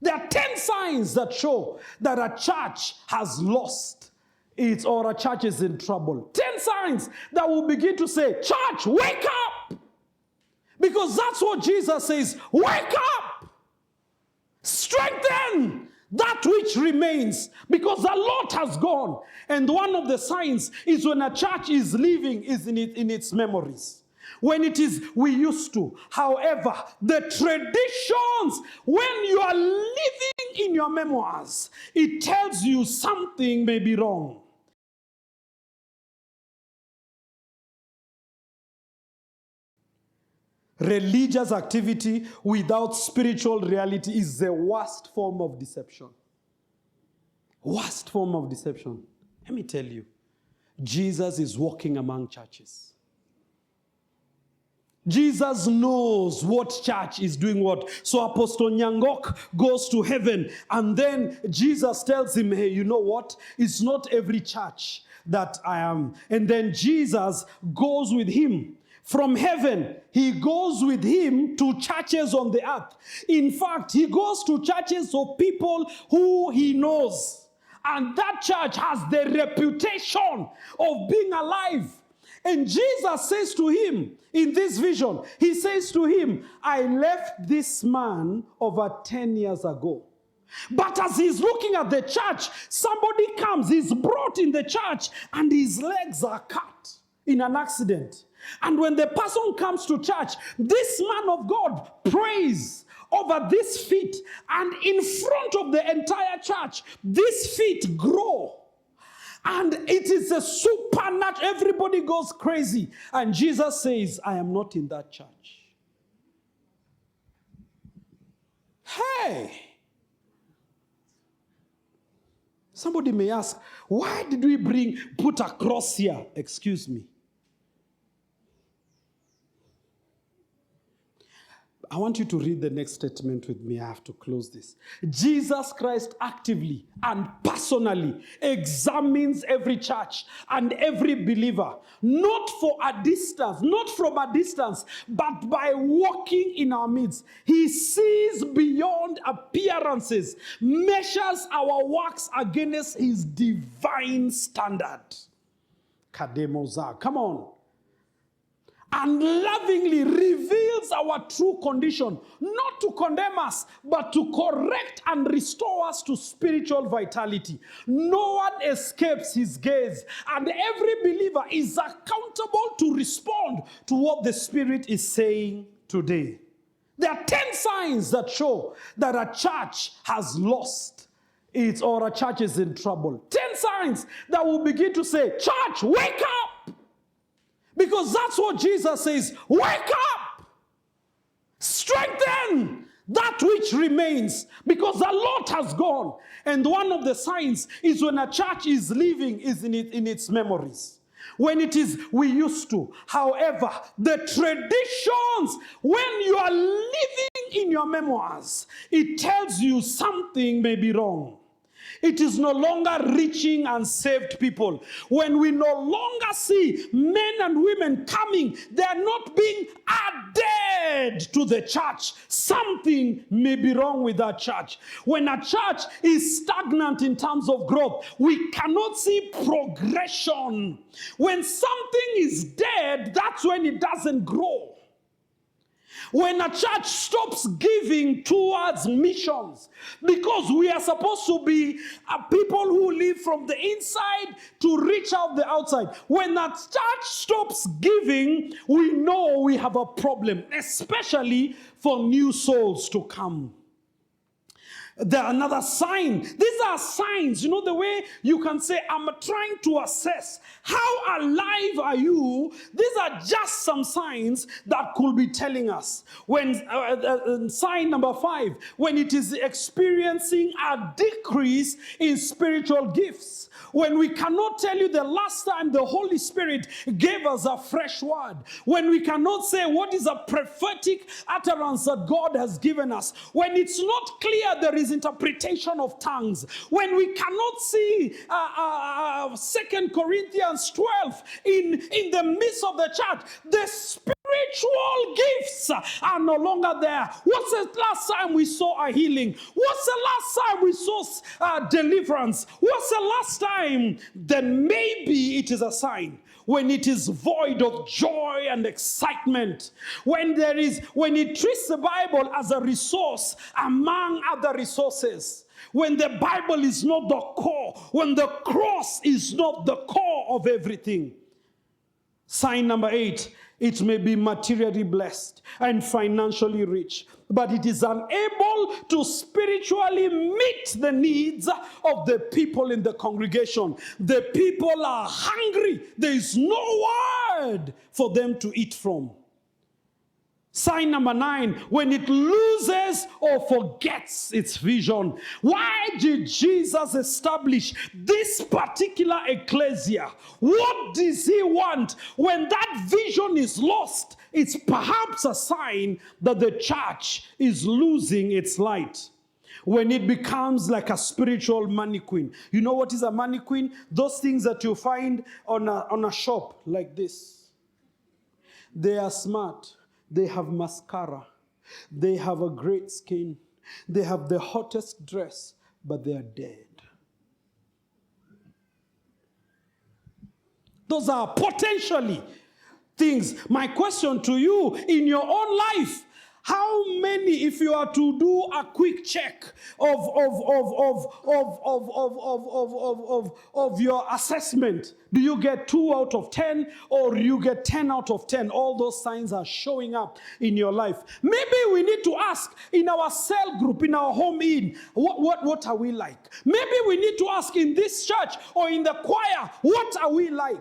There are 10 signs that show that a church has lost it or a church is in trouble. 10 signs that will begin to say, church, wake up! Because that's what Jesus says, wake up! Strengthen that which remains, because a lot has gone. And one of the signs is when a church is living is in its memories. When it is, we used to. However, the traditions, when you are living in your memoirs, it tells you something may be wrong. Religious activity without spiritual reality is the worst form of deception. Worst form of deception. Let me tell you, Jesus is walking among churches. Jesus knows what church is doing what. So Apostle Nyangok goes to heaven, and then Jesus tells him, hey, you know what? It's not every church that I am. And then Jesus goes with him. From heaven, he goes with him to churches on the earth. In fact, he goes to churches of people who he knows. And that church has the reputation of being alive. And Jesus says to him, in this vision, he says to him, I left this man over 10 years ago. But as he's looking at the church, somebody comes, he's brought in the church, and his legs are cut in an accident. And when the person comes to church, this man of God prays over these feet, and in front of the entire church, these feet grow. And it is a supernatural, everybody goes crazy. And Jesus says, I am not in that church. Hey! Somebody may ask, why did we put a cross here? Excuse me. I want you to read the next statement with me. I have to close this. Jesus Christ actively and personally examines every church and every believer, not for a distance, not from a distance, but by walking in our midst. He sees beyond appearances, measures our works against his divine standard. Kademoza, come on. And lovingly reveals our true condition, not to condemn us, but to correct and restore us to spiritual vitality. No one escapes his gaze, and every believer is accountable to respond to what the Spirit is saying today. There are 10 signs that show that a church has lost it or a church is in trouble. 10 signs that will begin to say, church, wake up! Because that's what Jesus says. Wake up! Strengthen that which remains. Because a lot has gone. And one of the signs is when a church is living is in its memories. When it is, we used to. However, the traditions, when you are living in your memoirs, it tells you something may be wrong. It is no longer reaching unsaved people. When we no longer see men and women coming, they are not being added to the church. Something may be wrong with that church. When a church is stagnant in terms of growth, we cannot see progression. When something is dead, that's when it doesn't grow. When a church stops giving towards missions, because we are supposed to be people who live from the inside to reach out the outside. When a church stops giving, we know we have a problem, especially for new souls to come. There are another sign. These are signs. You know the way you can say, I'm trying to assess how alive are you. These are just some signs that could be telling us. When sign number 5, when it is experiencing a decrease in spiritual gifts. When we cannot tell you the last time the Holy Spirit gave us a fresh word. When we cannot say what is a prophetic utterance that God has given us. When it's not clear there is interpretation of tongues. When we cannot see 2 Corinthians 12 in the midst of the church. The Spirit spiritual gifts are no longer there. What's the last time we saw a healing? What's the last time we saw deliverance? What's the last time? Then maybe it is a sign. When it is void of joy and excitement, when it treats the Bible as a resource among other resources, when the Bible is not the core, when the cross is not the core of everything. Sign number 8, it may be materially blessed and financially rich, but it is unable to spiritually meet the needs of the people in the congregation. The people are hungry. There is no word for them to eat from. Sign number 9, when it loses or forgets its vision. Why did Jesus establish this particular ecclesia? What does he want? When that vision is lost, it's perhaps a sign that the church is losing its light. When it becomes like a spiritual mannequin. You know what is a mannequin? Those things that you find on a shop like this. They are smart. They have mascara. They have a great skin. They have the hottest dress, but they are dead. Those are potentially things. My question to you, in your own life, how many, if you are to do a quick check of your assessment, do you get 2 out of 10 or you get 10 out of 10? All those signs are showing up in your life. Maybe we need to ask in our cell group, in our home what are we like? Maybe we need to ask in this church or in the choir, what are we like?